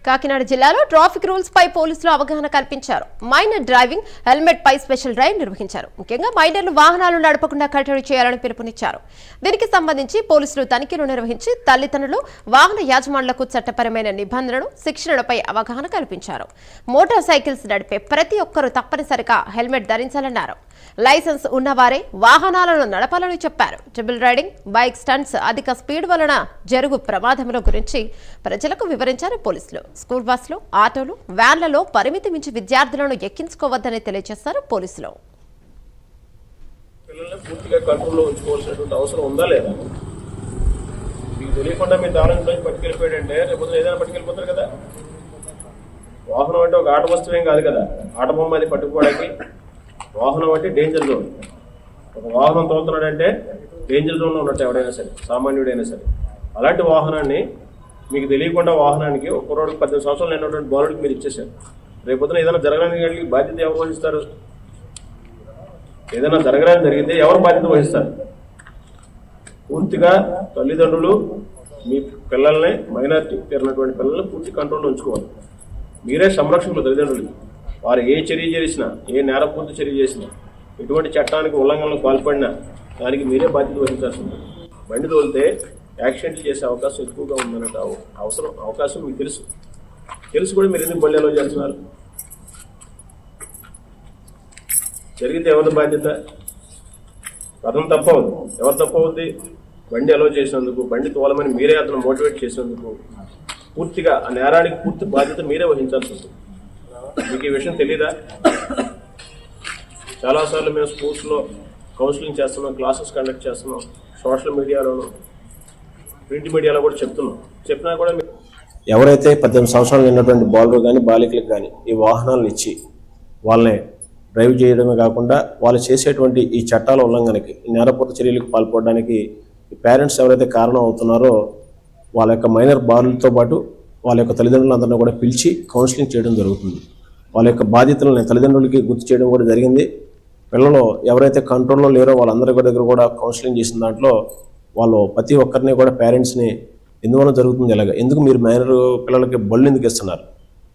కాకినాడ జిల్లాలో traffic rules పై పోలీసులు అవగాహన కల్పించారు. మైనర్ డ్రైవింగ్, హెల్మెట్ పై స్పెషల్ డ్రైవ్ నిర్వహించారు. ముఖ్యంగా మైనర్లు వాహనాలు నడపకుండా కట్టడి చేయాలని పిలుపునిచ్చారు. దీనికి సంబంధించి పోలీసులు తనిఖీలు నిర్వహించి తల్లిదండ్రులు, వాహన యాజమానులకు చట్టపరమైన నిబంధనలు, శిక్షణలపై అవగాహన కల్పించారు. మోటార్ సైకిల్స్ నడిపే ప్రతి ఒక్కరూ తప్పనిసరిగా హెల్మెట్ ధరించాలన్నారు. లైసెన్స్ ఉన్నవారే వాహనాలను నడపాలని చెప్పారు. ట్రిపుల్ రైడింగ్, బైక్ స్టంట్స్, అధిక స్పీడ్ వలన జరుగు ప్రమాదముల గురించి ప్రజలకు వివరించారు పోలీసులు. స్కూల్ బస్సులు, ఆటోలు, వ్యాన్లలో పరిమితి మించి విద్యార్థులను ఎక్కించుకోవద్దని తెలియజేశారు పోలీసులు. పిల్లల్ని పూర్తిగా కంట్రోల్లో ఉంచుకోవాల్సినటువంటి అవసరం ఉందా లేదా? మీకు తెలియకుండా మీరు దాని నుంచి పట్టుకెళ్ళిపోయాడంటే రేపు ఏదైనా పట్టుకెళ్ళిపోతారు కదా. వాహనం అంటే ఒక ఆట వస్తువేం కాదు కదా. ఆట బొమ్మ అది పట్టుకోవడానికి. వాహనం అంటే డేంజర్ జోన్. ఒక వాహనం తోలుతున్నాడంటే డేంజర్ జోన్లో ఉన్నట్టు ఎవడైనా సరే, సామాన్యుడైనా సరే. అలాంటి వాహనాన్ని మీకు తెలియకుండా వాహనానికి ఒక కుర్రోడికి 18 సంవత్సరాలు లేనటువంటి బాలుడికి మీరు ఇచ్చేసారు. రేపొద్దున ఏదైనా జరగడానికి బాధ్యత ఎవరు వహిస్తారు? ఏదైనా జరగడానికి జరిగితే ఎవరు బాధ్యత వహిస్తారు? పూర్తిగా తల్లిదండ్రులు మీ పిల్లల్ని, మైనారిటీ తీరినటువంటి పిల్లల్ని పూర్తి కంట్రోల్లో ఉంచుకోవాలి. మీరే సంరక్షకులు తల్లిదండ్రులకి. వారు ఏ చర్య చేసినా, ఏ నేరపూర్తి చర్య చేసినా, ఎటువంటి చట్టానికి ఉల్లంఘనలకు పాల్పడినా దానికి మీరే బాధ్యత వహించాల్సి ఉంటుంది. బండి తోలితే యాక్సిడెంట్లు చేసే అవకాశం ఎక్కువగా ఉందన్నట్టు అవకాశం మీకు తెలుసు కూడా మీరు ఎందుకు బండి అలో చేస్తున్నారు? జరిగితే ఎవరి బాధ్యత? అతను తప్పవద్దు. ఎవరు తప్పవద్ది? బండి అలో చేసినందుకు, బండి తోలమని మీరే అతను మోటివేట్ చేసినందుకు పూర్తిగా ఆ నేరానికి పూర్తి బాధ్యత మీరే వహించాల్సి ఉంటుంది. మీకు ఈ విషయం తెలీదా? చాలాసార్లు మేము స్కూల్స్లో కౌన్సిలింగ్ చేస్తున్నాం, క్లాసెస్ కండక్ట్ చేస్తున్నాం, సోషల్ మీడియాలోనూ, ప్రింట్ మీడియాలో కూడా చెప్పినా కూడా ఎవరైతే 18 సంవత్సరాలు ఉన్నటువంటి బాలురు కానీ బాలికలకు కానీ ఈ వాహనాలను ఇచ్చి వాళ్ళని డ్రైవ్ చేయడమే కాకుండా వాళ్ళు చేసేటువంటి ఈ చట్టాల ఉల్లంఘనకి, నేరపూర్త చర్యలకు పాల్పడడానికి ఈ పేరెంట్స్ ఎవరైతే కారణం అవుతున్నారో వాళ్ళ యొక్క మైనర్ బాలులతో పాటు వాళ్ళ యొక్క తల్లిదండ్రులందరినీ కూడా పిలిచి కౌన్సిలింగ్ చేయడం జరుగుతుంది. వాళ్ళ యొక్క బాధ్యతలను తల్లిదండ్రులకి గుర్తు చేయడం కూడా జరిగింది. పిల్లలు ఎవరైతే కంట్రోల్లో లేరో వాళ్ళందరి దగ్గర కూడా కౌన్సిలింగ్ చేసిన దాంట్లో వాళ్ళు ప్రతి ఒక్కరిని కూడా పేరెంట్స్ని ఎందువల్ల జరుగుతుంది, ఎందుకు మీరు మైనర్ పిల్లలకి బళ్ళు ఎందుకు ఇస్తున్నారు,